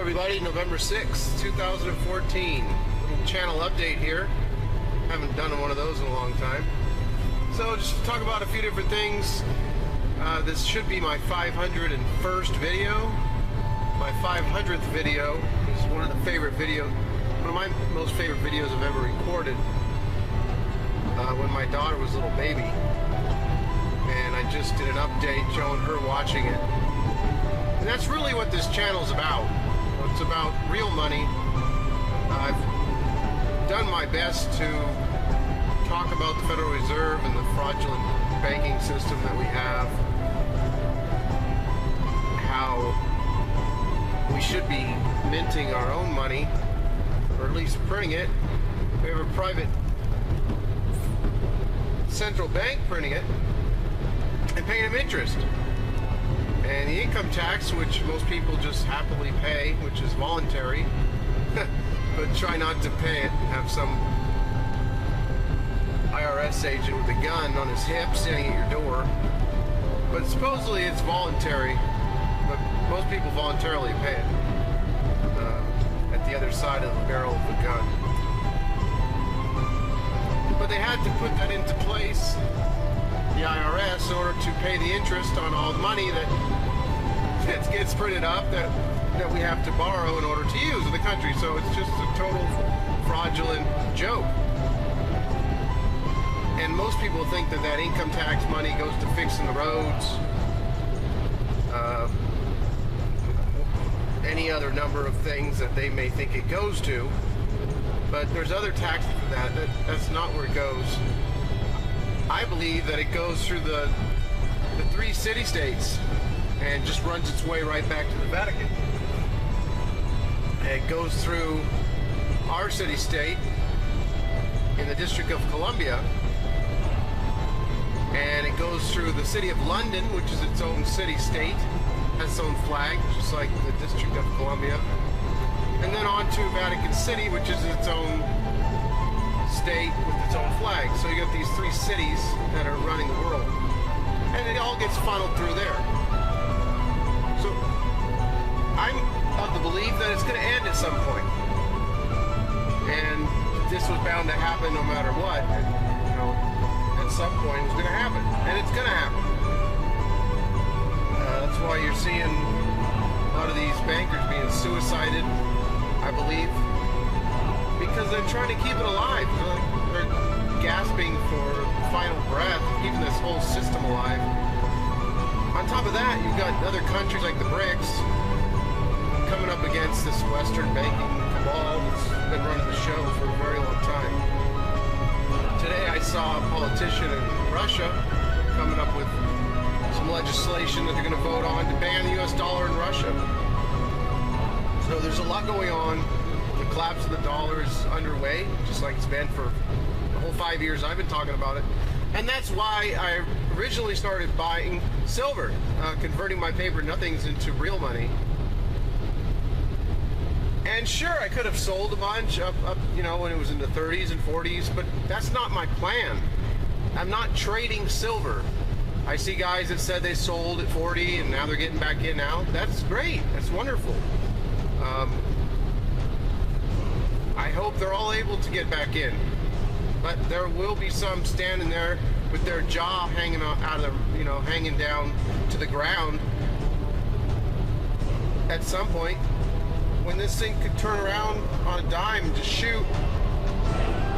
everybody, November 6th, 2014. Little channel update here. Haven't done one of those in a long time. So just to talk about a few different things. This should be my 501st video. My 500th video is one of my most favorite videos I've ever recorded. When my daughter was a little baby. And I just did an update showing her watching it. And that's really what this channel's about. It's about real money. I've done my best to talk about the Federal Reserve and the fraudulent banking system that we have. How we should be minting our own money, or at least printing it. We have a private central bank printing it and paying them interest. And the income tax, which most people just happily pay, which is voluntary, but try not to pay it, and have some IRS agent with a gun on his hip standing at your door. But supposedly it's voluntary, but most people voluntarily pay it at the other side of the barrel of the gun. But they had to put that into place, the IRS, in order to pay the interest on all the money that gets printed up that we have to borrow in order to use in the country. So it's just a total fraudulent joke. And most people think that income tax money goes to fixing the roads, any other number of things that they may think it goes to. But there's other taxes for that. That's not where it goes. I believe that it goes through the three city-states and just runs its way right back to the Vatican. It goes through our city-state in the District of Columbia, and it goes through the City of London, which is its own city-state, has its own flag, just like the District of Columbia, and then on to Vatican City, which is its own state with its own flag. So you got these three cities that are running the world, and it all gets funneled through there. So I'm of the belief that it's going to end at some point, and this was bound to happen no matter what. And, at some point it's going to happen, and it's going to happen. That's why you're seeing a lot of these bankers being suicided, I believe, because they're trying to keep it alive. They're gasping for final breath, keeping this whole system alive. On top of that, you've got other countries like the BRICS coming up against this Western banking cabal that's been running the show for a very long time. Today I saw a politician in Russia coming up with some legislation that they're going to vote on to ban the US dollar in Russia. So there's a lot going on. The collapse of the dollar is underway, just like it's been for the whole 5 years I've been talking about it. And that's why I originally started buying silver, converting my paper nothings into real money. And sure, I could have sold a bunch up when it was in the 30s and 40s, but that's not my plan. I'm not trading silver. I see guys that said they sold at 40 and now they're getting back in now. That's great. That's wonderful. I hope they're all able to get back in. But there will be some standing there with their jaw hanging out of the, hanging down to the ground at some point, when this thing could turn around on a dime and just shoot.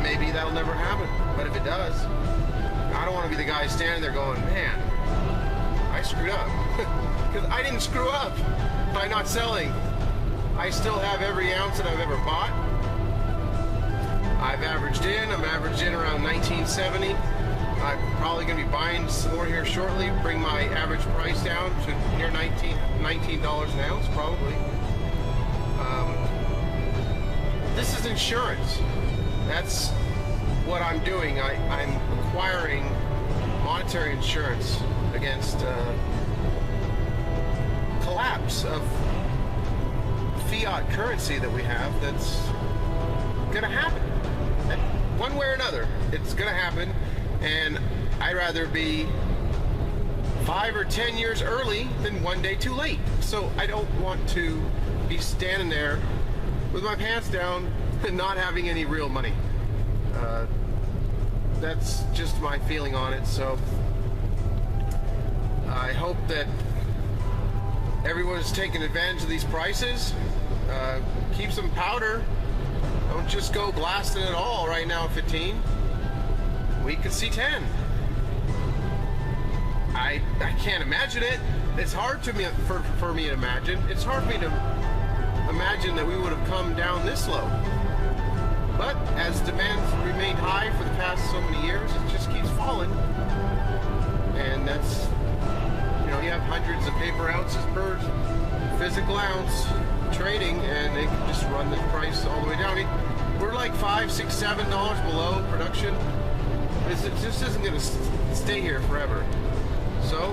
Maybe that'll never happen, but if it does, I don't want to be the guy standing there going, man, I screwed up. Because I didn't screw up by not selling. I still have every ounce that I've ever bought. I'm averaged in around 1970. I'm probably going to be buying some more here shortly, bring my average price down to near $19 an ounce, probably. This is insurance. That's what I'm doing. I'm acquiring monetary insurance against collapse of fiat currency that we have that's going to happen. One way or another, it's going to happen, and I'd rather be 5 or 10 years early than one day too late. So I don't want to be standing there with my pants down and not having any real money. That's just my feeling on it. So I hope that everyone's taking advantage of these prices. Keep some powder. Don't just go blasting it all right now at 15. We could see 10. I can't imagine it. It's hard to me for me to imagine. It's hard for me to imagine that we would have come down this low. But as demand remained high for the past so many years, it just keeps falling. And that's, you know, you have hundreds of paper ounces per physical ounce trading, and they can just run the price all the way down. We're like $5, $6, $7 below production. It just isn't going to stay here forever. So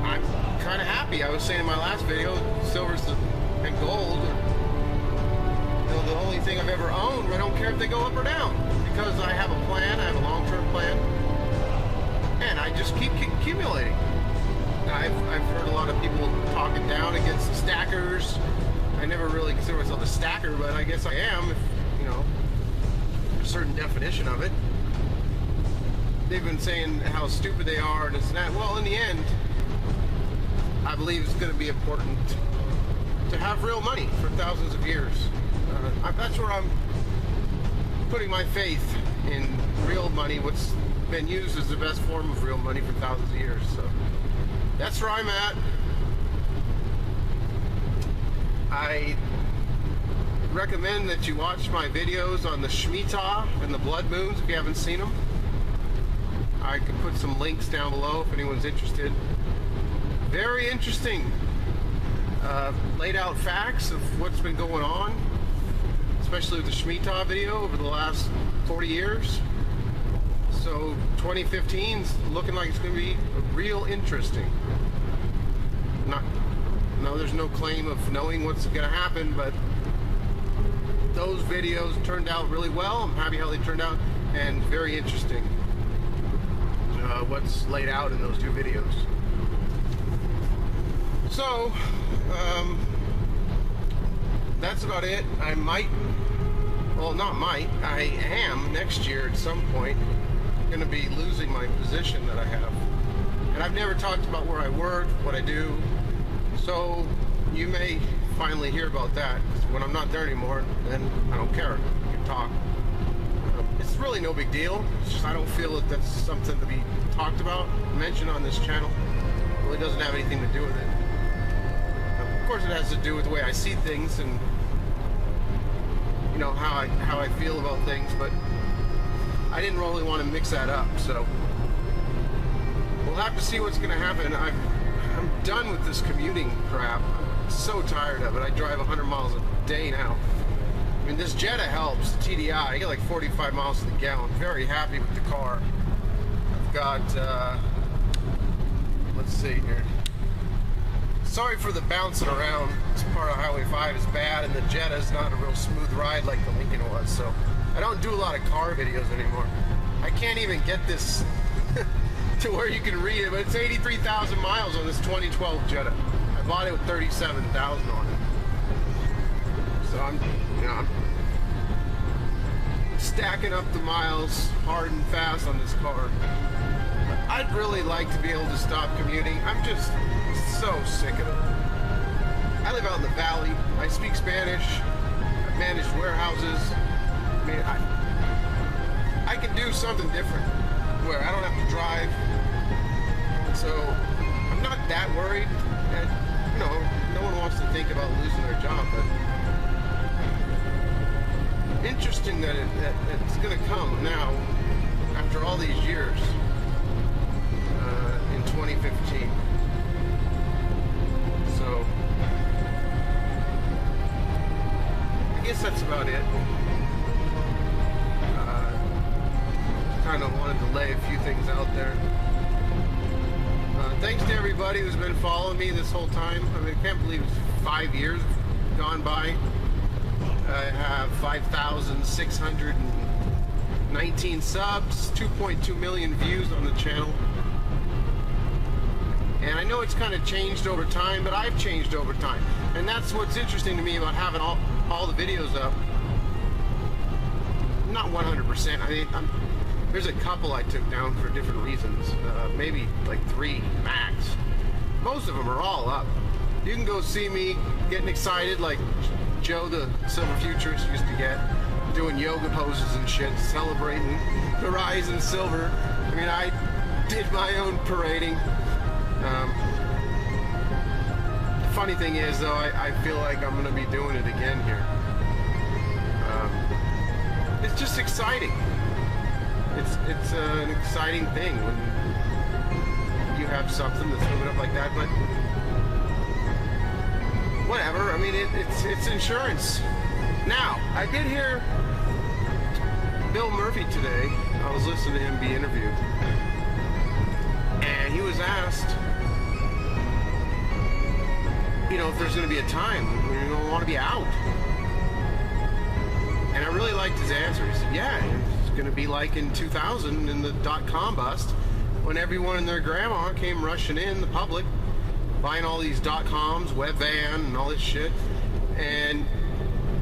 I'm kind of happy. I was saying in my last video, silver and gold, you know, the only thing I've ever owned. I don't care if they go up or down, because I have a plan. I have a long-term plan, and I just keep accumulating. I've heard a lot of people talking down against stackers. I never really consider myself a stacker, but I guess I am, if, you know, a certain definition of it. They've been saying how stupid they are and this and that. Well, in the end, I believe it's going to be important to have real money for thousands of years. That's where I'm putting my faith in real money, what's been used as the best form of real money for thousands of years. So that's where I'm at. I recommend that you watch my videos on the Shemitah and the blood moons if you haven't seen them. I can put some links down below if anyone's interested. Very interesting. Laid out facts of what's been going on, especially with the Shemitah video over the last 40 years. So 2015's looking like it's going to be real interesting. No, there's no claim of knowing what's going to happen, but those videos turned out really well. I'm happy how they turned out, and very interesting what's laid out in those two videos. So that's about it. I might, well, not might, I am next year at some point going to be losing my position that I have. And I've never talked about where I work, what I do. So you may finally hear about that. When I'm not there anymore, then I don't care. We can talk. It's really no big deal. It's just I don't feel that that's something to be talked about, mentioned on this channel. It really doesn't have anything to do with it. Of course, it has to do with the way I see things and, you know, how I feel about things. But I didn't really want to mix that up. So we'll have to see what's going to happen. I'm done with this commuting crap. I'm so tired of it. I drive 100 miles a day now. I mean, this Jetta helps, the TDI. I get like 45 miles to the gallon. Very happy with the car. I've got, let's see here. Sorry for the bouncing around. This part of Highway 5 is bad, and the Jetta is not a real smooth ride like the Lincoln was. So I don't do a lot of car videos anymore. I can't even get this to where you can read it, but it's 83,000 miles on this 2012 Jetta. I bought it with 37,000 on it. So I'm stacking up the miles hard and fast on this car. I'd really like to be able to stop commuting. I'm just so sick of it. I live out in the valley. I speak Spanish. I've managed warehouses. I mean, I can do something different where I don't have to drive. So I'm not that worried. And, you know, no one wants to think about losing their job, but interesting that it's going to come now after all these years in 2015. So I guess that's about it. Kind of wanted to lay a few things out there. Thanks to everybody who's been following me this whole time. I mean, I can't believe it's 5 years gone by. I have 5,619 subs, 2.2 million views on the channel. And I know it's kind of changed over time, but I've changed over time. And that's what's interesting to me about having all the videos up. Not 100%. I mean, there's a couple I took down for different reasons. Maybe like 3 max. Most of them are all up. You can go see me getting excited like Joe the Silver Futurist used to get, doing yoga poses and shit, celebrating the rise in silver. I mean, I did my own parading. The funny thing is, though, I feel like I'm going to be doing it again here. It's just exciting. It's an exciting thing when you have something that's moving up like that, but whatever. I mean, it's insurance. Now, I did hear Bill Murphy today. I was listening to him be interviewed, and he was asked, you know, if there's going to be a time when you're going to want to be out. And I really liked his answer. He said, yeah, it's going to be like in 2000 in the .com bust, when everyone and their grandma came rushing in, the public, buying all these .coms, Webvan, and all this shit. And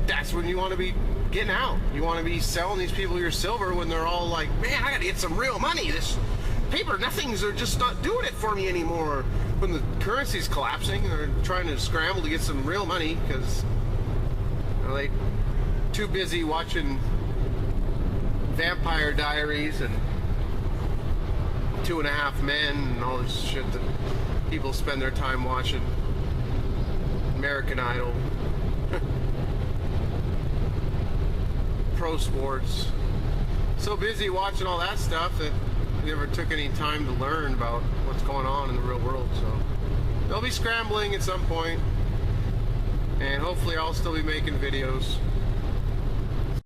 that's when you want to be getting out. You want to be selling these people your silver when they're all like, man, I got to get some real money. This paper, nothing's, are just not doing it for me anymore. When the currency's collapsing, they're trying to scramble to get some real money because they're too busy watching Vampire Diaries and 2.5 Men and all this shit that people spend their time watching. American Idol. Pro sports. So busy watching all that stuff that they never took any time to learn about what's going on in the real world. So they'll be scrambling at some point, and hopefully I'll still be making videos.